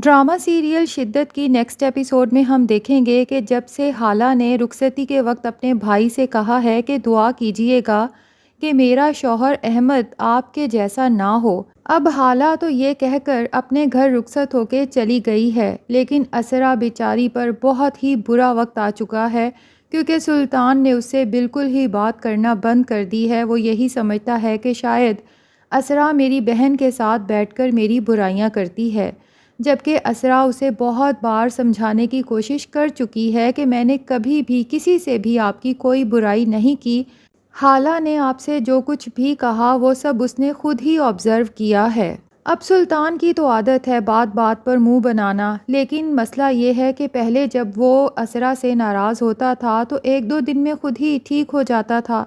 Drama serial شدت کی next episode میں ہم دیکھیں گے کہ جب سے حالہ نے رخصتی کے وقت اپنے بھائی سے کہا ہے کہ دعا کیجئے گا کہ میرا شوہر احمد آپ کے جیسا نہ ہو، اب حالہ تو یہ کہہ کر اپنے گھر رخصت ہو کے چلی گئی ہے، لیکن اسرا بیچاری پر بہت ہی برا وقت آ چکا ہے کیونکہ سلطان نے اس سے بالکل ہی بات کرنا بند کر دی ہے۔ وہ یہی سمجھتا ہے کہ شاید اسرا میری بہن کے ساتھ بیٹھ کر میری برائیاں کرتی ہے، جبکہ اسرا اسے بہت بار سمجھانے کی کوشش کر چکی ہے کہ میں نے کبھی بھی کسی سے بھی آپ کی کوئی برائی نہیں کی، حالہ نے آپ سے جو کچھ بھی کہا وہ سب اس نے خود ہی آبزرو کیا ہے۔ اب سلطان کی تو عادت ہے بات بات پر منہ بنانا، لیکن مسئلہ یہ ہے کہ پہلے جب وہ اسرا سے ناراض ہوتا تھا تو ایک دو دن میں خود ہی ٹھیک ہو جاتا تھا،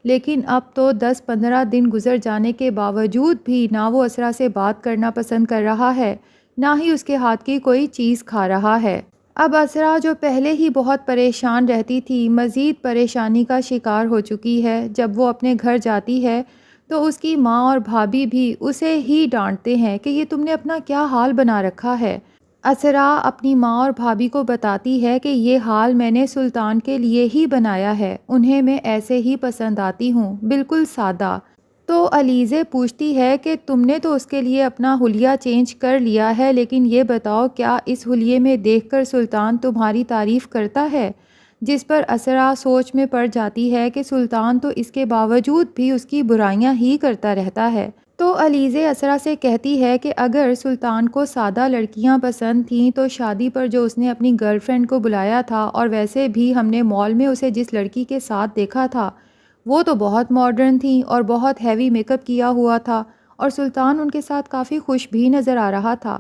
لیکن اب تو 10-15 دن گزر جانے کے باوجود بھی نہ وہ اسرا سے بات کرنا پسند کر رہا ہے، نہ ہی اس کے ہاتھ کی کوئی چیز کھا رہا ہے۔ اب اسرا جو پہلے ہی بہت پریشان رہتی تھی، مزید پریشانی کا شکار ہو چکی ہے۔ جب وہ اپنے گھر جاتی ہے تو اس کی ماں اور بھابھی بھی اسے ہی ڈانٹتے ہیں کہ یہ تم نے اپنا کیا حال بنا رکھا ہے۔ اسرا اپنی ماں اور بھابھی کو بتاتی ہے کہ یہ حال میں نے سلطان کے لیے ہی بنایا ہے، انہیں میں ایسے ہی پسند آتی ہوں، بالکل سادہ۔ تو علیزے پوچھتی ہے کہ تم نے تو اس کے لیے اپنا حلیہ چینج کر لیا ہے، لیکن یہ بتاؤ کیا اس حلیے میں دیکھ کر سلطان تمہاری تعریف کرتا ہے؟ جس پر اسرا سوچ میں پڑ جاتی ہے کہ سلطان تو اس کے باوجود بھی اس کی برائیاں ہی کرتا رہتا ہے۔ تو علیزے اسرا سے کہتی ہے کہ اگر سلطان کو سادہ لڑکیاں پسند تھیں تو شادی پر جو اس نے اپنی گرل فرینڈ کو بلایا تھا، اور ویسے بھی ہم نے مال میں اسے جس لڑکی کے ساتھ دیکھا تھا وہ تو بہت ماڈرن تھیں اور بہت ہیوی میک اپ کیا ہوا تھا، اور سلطان ان کے ساتھ کافی خوش بھی نظر آ رہا تھا۔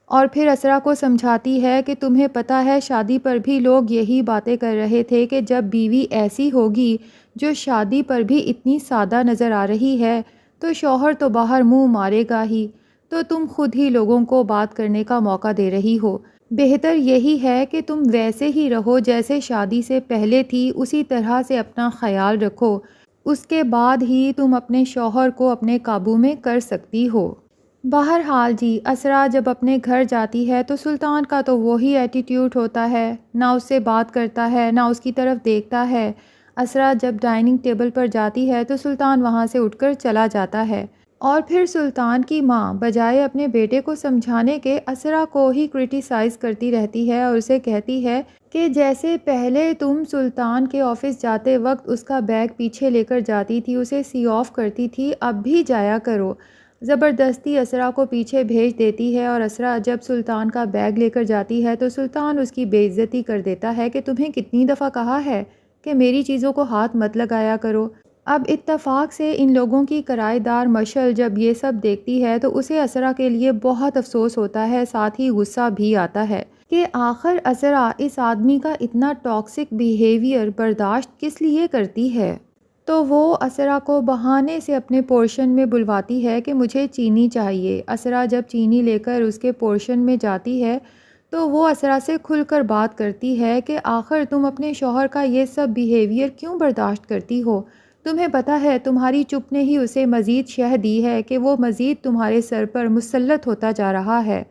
اور پھر اسرا کو سمجھاتی ہے کہ تمہیں پتہ ہے شادی پر بھی لوگ یہی باتیں کر رہے تھے کہ جب بیوی ایسی ہوگی جو شادی پر بھی اتنی سادہ نظر آ رہی ہے تو شوہر تو باہر منہ مارے گا ہی، تو تم خود ہی لوگوں کو بات کرنے کا موقع دے رہی ہو۔ بہتر یہی ہے کہ تم ویسے ہی رہو جیسے شادی سے پہلے تھی، اسی طرح سے اپنا خیال رکھو، اس کے بعد ہی تم اپنے شوہر کو اپنے قابو میں کر سکتی ہو۔ بہرحال جی، اسرا جب اپنے گھر جاتی ہے تو سلطان کا تو وہی ایٹیٹیوڈ ہوتا ہے، نہ اس سے بات کرتا ہے نہ اس کی طرف دیکھتا ہے۔ اسرا جب ڈائننگ ٹیبل پر جاتی ہے تو سلطان وہاں سے اٹھ کر چلا جاتا ہے، اور پھر سلطان کی ماں بجائے اپنے بیٹے کو سمجھانے کے اسرا کو ہی کرٹیسائز کرتی رہتی ہے اور اسے کہتی ہے کہ جیسے پہلے تم سلطان کے آفس جاتے وقت اس کا بیگ پیچھے لے کر جاتی تھی، اسے سی آف کرتی تھی، اب بھی جایا کرو۔ زبردستی اسرا کو پیچھے بھیج دیتی ہے، اور اسرا جب سلطان کا بیگ لے کر جاتی ہے تو سلطان اس کی بے عزتی کر دیتا ہے کہ تمہیں کتنی دفعہ کہا ہے کہ میری چیزوں کو ہاتھ مت لگایا کرو۔ اب اتفاق سے ان لوگوں کی کرائے دار مشل جب یہ سب دیکھتی ہے تو اسے اسرا کے لیے بہت افسوس ہوتا ہے، ساتھ ہی غصہ بھی آتا ہے کہ آخر اسرا اس آدمی کا اتنا ٹاکسک بیہیویئر برداشت کس لیے کرتی ہے۔ تو وہ اسرا کو بہانے سے اپنے پورشن میں بلواتی ہے کہ مجھے چینی چاہیے۔ اسرا جب چینی لے کر اس کے پورشن میں جاتی ہے تو وہ اسرا سے کھل کر بات کرتی ہے کہ آخر تم اپنے شوہر کا یہ سب بیہیویئر کیوں برداشت کرتی ہو؟ تمہیں پتہ ہے تمہاری چپ نے ہی اسے مزید شہ دی ہے کہ وہ مزید تمہارے سر پر مسلط ہوتا جا رہا ہے۔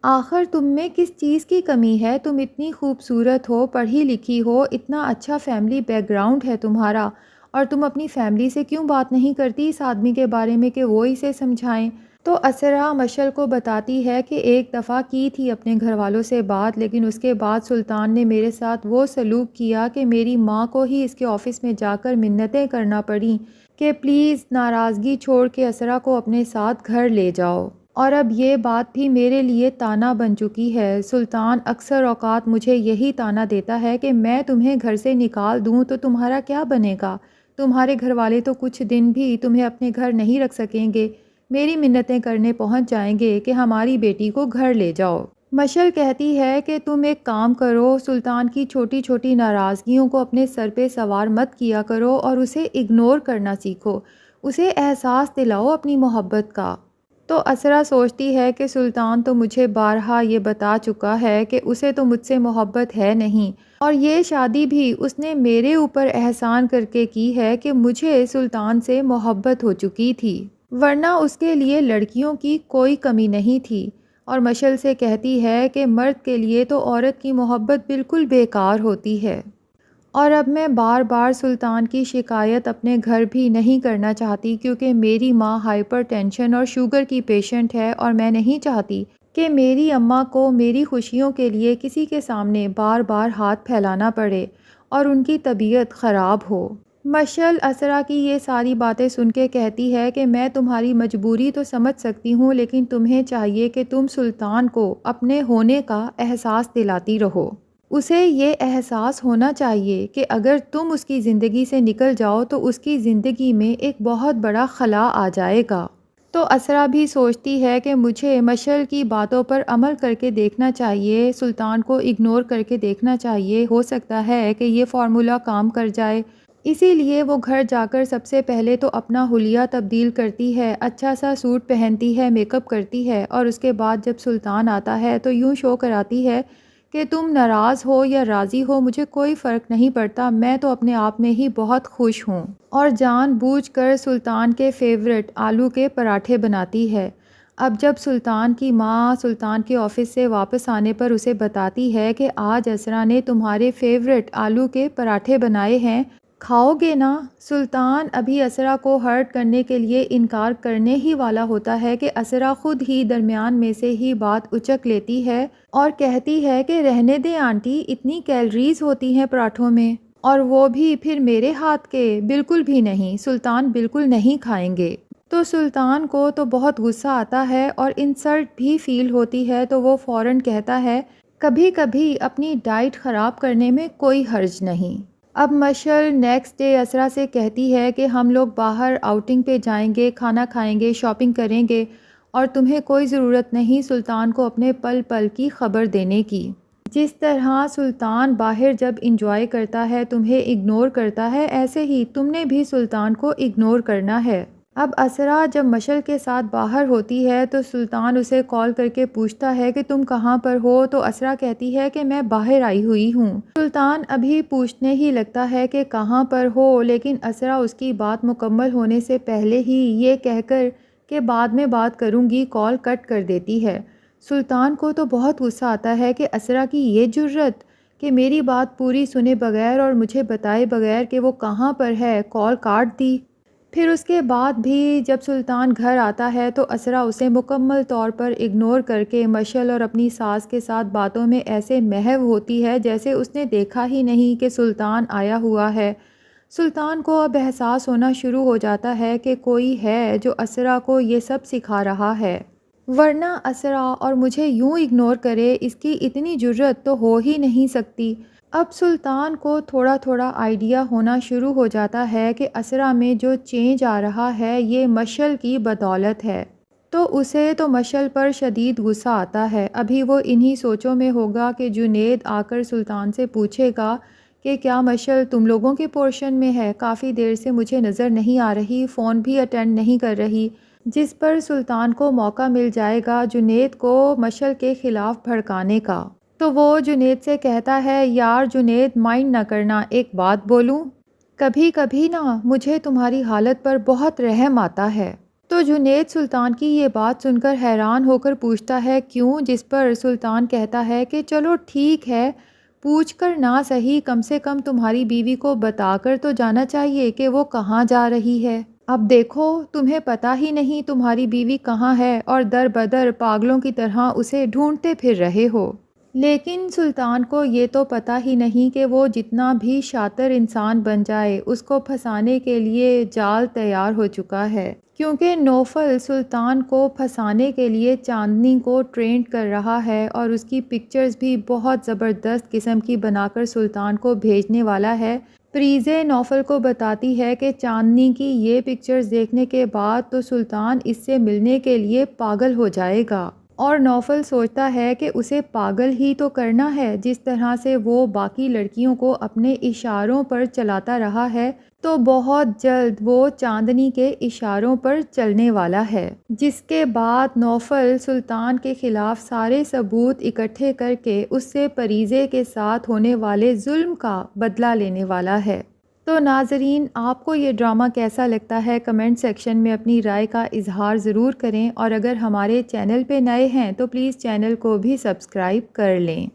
آخر تم میں کس چیز کی کمی ہے؟ تم اتنی خوبصورت ہو، پڑھی لکھی ہو، اتنا اچھا فیملی بیک گراؤنڈ ہے تمہارا، اور تم اپنی فیملی سے کیوں بات نہیں کرتی اس آدمی کے بارے میں کہ وہ اسے سمجھائیں؟ تو اسرا مشل کو بتاتی ہے کہ ایک دفعہ کی تھی اپنے گھر والوں سے بات، لیکن اس کے بعد سلطان نے میرے ساتھ وہ سلوک کیا کہ میری ماں کو ہی اس کے آفس میں جا کر منتیں کرنا پڑیں کہ پلیز ناراضگی چھوڑ کے اسرا کو اپنے ساتھ گھر لے جاؤ۔ اور اب یہ بات بھی میرے لیے تانا بن چکی ہے۔ سلطان اکثر اوقات مجھے یہی تانا دیتا ہے کہ میں تمہیں گھر سے نکال دوں تو تمہارا کیا بنے گا؟ تمہارے گھر والے تو کچھ دن بھی تمہیں اپنے گھر نہیں رکھ سکیں گے، میری منتیں کرنے پہنچ جائیں گے کہ ہماری بیٹی کو گھر لے جاؤ۔ مشل کہتی ہے کہ تم ایک کام کرو، سلطان کی چھوٹی چھوٹی ناراضگیوں کو اپنے سر پہ سوار مت کیا کرو اور اسے اگنور کرنا سیکھو، اسے احساس دلاؤ اپنی محبت کا۔ تو اسرا سوچتی ہے کہ سلطان تو مجھے بارہا یہ بتا چکا ہے کہ اسے تو مجھ سے محبت ہے نہیں، اور یہ شادی بھی اس نے میرے اوپر احسان کر کے کی ہے کہ مجھے سلطان سے محبت ہو چکی تھی، ورنہ اس کے لیے لڑکیوں کی کوئی کمی نہیں تھی۔ اور مشل سے کہتی ہے کہ مرد کے لیے تو عورت کی محبت بالکل بیکار ہوتی ہے، اور اب میں بار بار سلطان کی شکایت اپنے گھر بھی نہیں کرنا چاہتی، کیونکہ میری ماں ہائپر ٹینشن اور شوگر کی پیشنٹ ہے، اور میں نہیں چاہتی کہ میری اماں کو میری خوشیوں کے لیے کسی کے سامنے بار بار ہاتھ پھیلانا پڑے اور ان کی طبیعت خراب ہو۔ مشل اسرا کی یہ ساری باتیں سن کے کہتی ہے کہ میں تمہاری مجبوری تو سمجھ سکتی ہوں، لیکن تمہیں چاہیے کہ تم سلطان کو اپنے ہونے کا احساس دلاتی رہو۔ اسے یہ احساس ہونا چاہیے کہ اگر تم اس کی زندگی سے نکل جاؤ تو اس کی زندگی میں ایک بہت بڑا خلا آ جائے گا۔ تو اسرا بھی سوچتی ہے کہ مجھے مشل کی باتوں پر عمل کر کے دیکھنا چاہیے، سلطان کو اگنور کر کے دیکھنا چاہیے، ہو سکتا ہے کہ یہ فارمولا کام کر جائے۔ اسی لیے وہ گھر جا کر سب سے پہلے تو اپنا حلیہ تبدیل کرتی ہے، اچھا سا سوٹ پہنتی ہے، میک اپ کرتی ہے، اور اس کے بعد جب سلطان آتا ہے تو یوں شو کراتی ہے کہ تم ناراض ہو یا راضی ہو مجھے کوئی فرق نہیں پڑتا، میں تو اپنے آپ میں ہی بہت خوش ہوں، اور جان بوجھ کر سلطان کے فیورٹ آلو کے پراٹھے بناتی ہے۔ اب جب سلطان کی ماں سلطان کے آفس سے واپس آنے پر اسے بتاتی ہے کہ آج اسرا نے تمہارے فیورٹ آلو کے پراٹھے بنائے ہیں، کھاؤ گے نا؟ سلطان ابھی اسرا کو ہرٹ کرنے کے لیے انکار کرنے ہی والا ہوتا ہے کہ اسرا خود ہی درمیان میں سے ہی بات اچک لیتی ہے اور کہتی ہے کہ رہنے دیں آنٹی، اتنی کیلریز ہوتی ہیں پراٹھوں میں، اور وہ بھی پھر میرے ہاتھ کے، بالکل بھی نہیں، سلطان بالکل نہیں کھائیں گے۔ تو سلطان کو تو بہت غصہ آتا ہے اور انسلٹ بھی فیل ہوتی ہے، تو وہ فوراً کہتا ہے کبھی کبھی اپنی ڈائٹ خراب کرنے میں کوئی حرج نہیں۔ اب مشل نیکسٹ ڈے اسرا سے کہتی ہے کہ ہم لوگ باہر آؤٹنگ پہ جائیں گے، کھانا کھائیں گے، شاپنگ کریں گے، اور تمہیں کوئی ضرورت نہیں سلطان کو اپنے پل پل کی خبر دینے کی۔ جس طرح سلطان باہر جب انجوائے کرتا ہے تمہیں اگنور کرتا ہے، ایسے ہی تم نے بھی سلطان کو اگنور کرنا ہے۔ اب اسرا جب مشل کے ساتھ باہر ہوتی ہے تو سلطان اسے کال کر کے پوچھتا ہے کہ تم کہاں پر ہو، تو اسرا کہتی ہے کہ میں باہر آئی ہوئی ہوں۔ سلطان ابھی پوچھنے ہی لگتا ہے کہ کہاں پر ہو، لیکن اسرا اس کی بات مکمل ہونے سے پہلے ہی یہ کہہ کر کہ بعد میں بات کروں گی کال کٹ کر دیتی ہے۔ سلطان کو تو بہت غصہ آتا ہے کہ اسرا کی یہ جرأت کہ میری بات پوری سنے بغیر اور مجھے بتائے بغیر کہ وہ کہاں پر ہے کال کاٹ دی۔ پھر اس کے بعد بھی جب سلطان گھر آتا ہے تو اسرا اسے مکمل طور پر اگنور کر کے مشل اور اپنی ساس کے ساتھ باتوں میں ایسے محو ہوتی ہے جیسے اس نے دیکھا ہی نہیں کہ سلطان آیا ہوا ہے۔ سلطان کو اب احساس ہونا شروع ہو جاتا ہے کہ کوئی ہے جو اسرا کو یہ سب سکھا رہا ہے، ورنہ اسرا اور مجھے یوں اگنور کرے اس کی اتنی جرأت تو ہو ہی نہیں سکتی۔ اب سلطان کو تھوڑا تھوڑا آئیڈیا ہونا شروع ہو جاتا ہے کہ اسرا میں جو چینج آ رہا ہے یہ مشل کی بدولت ہے، تو اسے تو مشل پر شدید غصہ آتا ہے۔ ابھی وہ انہی سوچوں میں ہوگا کہ جنید آ کر سلطان سے پوچھے گا کہ کیا مشل تم لوگوں کے پورشن میں ہے، کافی دیر سے مجھے نظر نہیں آ رہی، فون بھی اٹینڈ نہیں کر رہی، جس پر سلطان کو موقع مل جائے گا جنید کو مشل کے خلاف بھڑکانے کا۔ تو وہ جنید سے کہتا ہے یار جنید مائنڈ نہ کرنا، ایک بات بولوں؟ کبھی کبھی نا مجھے تمہاری حالت پر بہت رحم آتا ہے۔ تو جنید سلطان کی یہ بات سن کر حیران ہو کر پوچھتا ہے کیوں، جس پر سلطان کہتا ہے کہ چلو ٹھیک ہے، پوچھ کر نہ صحیح کم سے کم تمہاری بیوی کو بتا کر تو جانا چاہیے کہ وہ کہاں جا رہی ہے۔ اب دیکھو تمہیں پتہ ہی نہیں تمہاری بیوی کہاں ہے اور در بدر پاگلوں کی طرح اسے ڈھونڈتے پھر رہے ہو۔ لیکن سلطان کو یہ تو پتہ ہی نہیں کہ وہ جتنا بھی شاطر انسان بن جائے اس کو پھنسانے کے لیے جال تیار ہو چکا ہے، کیونکہ نوفل سلطان کو پھنسانے کے لیے چاندنی کو ٹرینڈ کر رہا ہے اور اس کی پکچرز بھی بہت زبردست قسم کی بنا کر سلطان کو بھیجنے والا ہے۔ پریزے نوفل کو بتاتی ہے کہ چاندنی کی یہ پکچرز دیکھنے کے بعد تو سلطان اس سے ملنے کے لیے پاگل ہو جائے گا، اور نوفل سوچتا ہے کہ اسے پاگل ہی تو کرنا ہے، جس طرح سے وہ باقی لڑکیوں کو اپنے اشاروں پر چلاتا رہا ہے تو بہت جلد وہ چاندنی کے اشاروں پر چلنے والا ہے، جس کے بعد نوفل سلطان کے خلاف سارے ثبوت اکٹھے کر کے اس سے پریزے کے ساتھ ہونے والے ظلم کا بدلہ لینے والا ہے۔ تو ناظرین، آپ کو یہ ڈرامہ کیسا لگتا ہے کمنٹ سیکشن میں اپنی رائے کا اظہار ضرور کریں، اور اگر ہمارے چینل پہ نئے ہیں تو پلیز چینل کو بھی سبسکرائب کر لیں۔